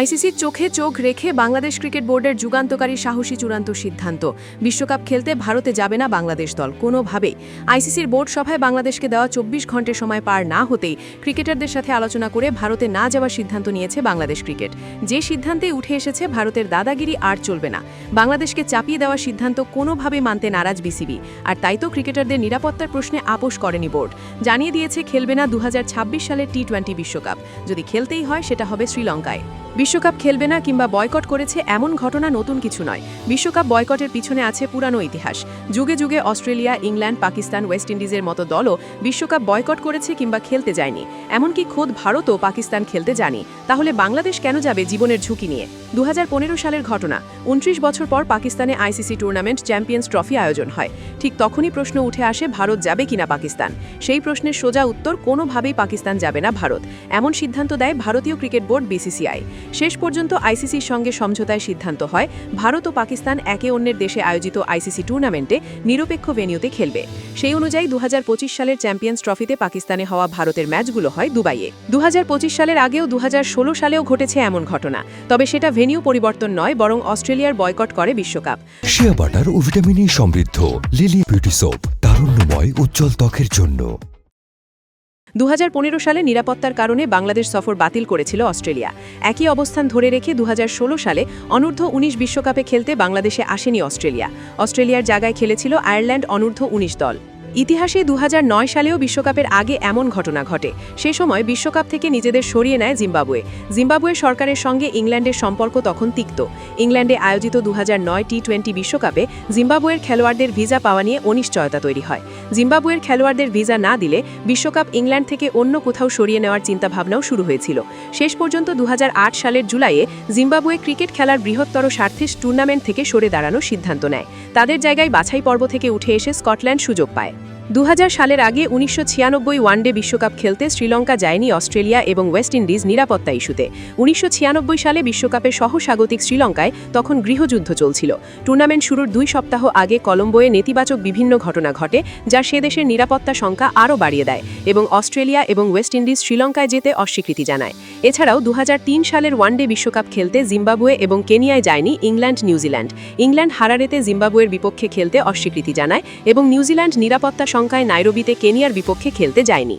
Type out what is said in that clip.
আইসিসির চোখে চোখ রেখে বাংলাদেশ ক্রিকেট বোর্ডের যুগান্তকারী সাহসী চূড়ান্ত সিদ্ধান্ত। বিশ্বকাপ খেলতে ভারতে যাবে না বাংলাদেশ দল কোনোভাবেই। আইসিসির বোর্ড সভায় বাংলাদেশকে দেওয়া ২৪ ঘন্টার সময় পার না হতেই ক্রিকেটারদের সাথে আলোচনা করে ভারতে না যাওয়ার সিদ্ধান্ত নিয়েছে বাংলাদেশ ক্রিকেট। যে সিদ্ধান্তে উঠে এসেছে ভারতের দাদাগিরি আর চলবে না। বাংলাদেশকে চাপিয়ে দেওয়ার সিদ্ধান্ত কোনোভাবে মানতে নারাজ বিসিবি। আর তাই তো ক্রিকেটারদের নিরাপত্তার প্রশ্নে আপোষ করেনি বোর্ড। জানিয়ে দিয়েছে খেলবে না ২০২৬ সালের টি-20 বিশ্বকাপ। যদি খেলতেই হয় সেটা হবে শ্রীলঙ্কায়। বিশ্বকাপ খেলবে না কিংবা বয়কট করেছে এমন ঘটনা নতুন কিছু নয়। বিশ্বকাপ বয়কটের পিছনে আছে পুরানো ইতিহাস। যুগে যুগে অস্ট্রেলিয়া, ইংল্যান্ড, পাকিস্তান, ওয়েস্ট ইন্ডিজের মতো দলও বিশ্বকাপ বয়কট করেছে কিংবা খেলতে যায়নি। এমনকি খোদ ভারতও পাকিস্তান খেলতে যায়নি। তাহলে বাংলাদেশ কেন যাবে জীবনের ঝুঁকি নিয়ে? ২০১৫ সালের ঘটনা। ২৯ বছর পর পাকিস্তানে আইসিসি টুর্নামেন্ট চ্যাম্পিয়ন্স ট্রফি আয়োজন হয়। ঠিক তখনই প্রশ্ন উঠে আসে ভারত যাবে কিনা পাকিস্তান। সেই প্রশ্নের সোজা উত্তর কোনোভাবেই পাকিস্তান যাবে না ভারত। এমন সিদ্ধান্ত দেয় ভারতীয় ক্রিকেট বোর্ড বিসিসিআই। শেষ পর্যন্ত আইসিসির সঙ্গে সমঝোতায় সিদ্ধান্ত হয় ভারত ও পাকিস্তান একে অন্যের দেশে আয়োজিত আইসিসি টুর্নামেন্টে নিরপেক্ষ ভেন্যুতে খেলবে। সেই অনুযায়ী ২০২৫ সালের চ্যাম্পিয়ন্স ট্রফিতে পাকিস্তানে হওয়া ভারতের ম্যাচগুলো হয় দুবাইয়ে। ২০২৫ সালের আগেও ২০১৬ সালেও ঘটেছে এমন ঘটনা। তবে সেটা ভেন্যু পরিবর্তন নয়, বরং অস্ট্রেলিয়ার বয়কট করে বিশ্বকাপ। শিয়া বাটার ও ভিটামিনে সমৃদ্ধ লিলি বিউটি সোপ, তারুণ্যময় উজ্জ্বল ত্বকের জন্য। ২০১৫ সালে নিরাপত্তার কারণে বাংলাদেশ সফর বাতিল করেছিল অস্ট্রেলিয়া। একই অবস্থান ধরে রেখে ২০১৬ সালে অনূর্ধ্ব-১৯ বিশ্বকাপে খেলতে বাংলাদেশে আসেনি অস্ট্রেলিয়া। অস্ট্রেলিয়ার জায়গায় খেলেছিল আয়ারল্যান্ড অনূর্ধ্ব-১৯ দল। ইতিহাসে ২০০৯ সালেও বিশ্বকাপের আগে এমন ঘটনা ঘটে। সে সময় বিশ্বকাপ থেকে নিজেদের সরিয়ে নেয় জিম্বাবুয়ে। জিম্বাবুয়ের সরকারের সঙ্গে ইংল্যান্ডের সম্পর্ক তখন তিক্ত। ইংল্যান্ডে আয়োজিত ২০০৯ টি-20 বিশ্বকাপে জিম্বাবুয়ের খেলোয়াড়দের ভিসা পাওয়া নিয়ে অনিশ্চয়তা তৈরি হয়। জিম্বাবুয়ের খেলোয়াড়দের ভিসা না দিলে বিশ্বকাপ ইংল্যান্ড থেকে অন্য কোথাও সরিয়ে নেওয়ার চিন্তাভাবনাও শুরু হয়েছিল। শেষ পর্যন্ত ২০০৮ সালের জুলাইয়ে জিম্বাবুয়ে ক্রিকেট খেলার বৃহত্তর স্বার্থে টুর্নামেন্ট থেকে সরে দাঁড়ানোর সিদ্ধান্ত নেয়। তাদের জায়গায় বাছাই পর্ব থেকে উঠে এসে স্কটল্যান্ড সুযোগ পায়। ২০০০ সালের আগে ১৯৯৬ ওয়ানডে বিশ্বকাপ খেলতে শ্রীলঙ্কা যায়নি অস্ট্রেলিয়া এবং ওয়েস্ট ইন্ডিজ নিরাপত্তা ইস্যুতে। ১৯৯৬ সালে বিশ্বকাপে সহস্বাগতিক শ্রীলঙ্কায় তখন গৃহযুদ্ধ চলছিল। টুর্নামেন্ট শুরুর ২ সপ্তাহ আগে কলম্বোয়ে নেতিবাচক বিভিন্ন ঘটনা ঘটে, যা সে দেশের নিরাপত্তা সংখ্যা আরও বাড়িয়ে দেয় এবং অস্ট্রেলিয়া এবং ওয়েস্ট ইন্ডিজ শ্রীলঙ্কায় যেতে অস্বীকৃতি জানায়। এছাড়াও ২০০৩ সালের ওয়ানডে বিশ্বকাপ খেলতে জিম্বাবুয়ে এবং কেনিয়ায় যায়নি ইংল্যান্ড, নিউজিল্যান্ড। ইংল্যান্ড হারারেতে জিম্বাবুয়ের বিপক্ষে খেলতে অস্বীকৃতি জানায় এবং নিউজিল্যান্ড নিরাপত্তা সংখ্যায় নাইরোবিতে কেনিয়ার বিপক্ষে খেলতে যায়নি।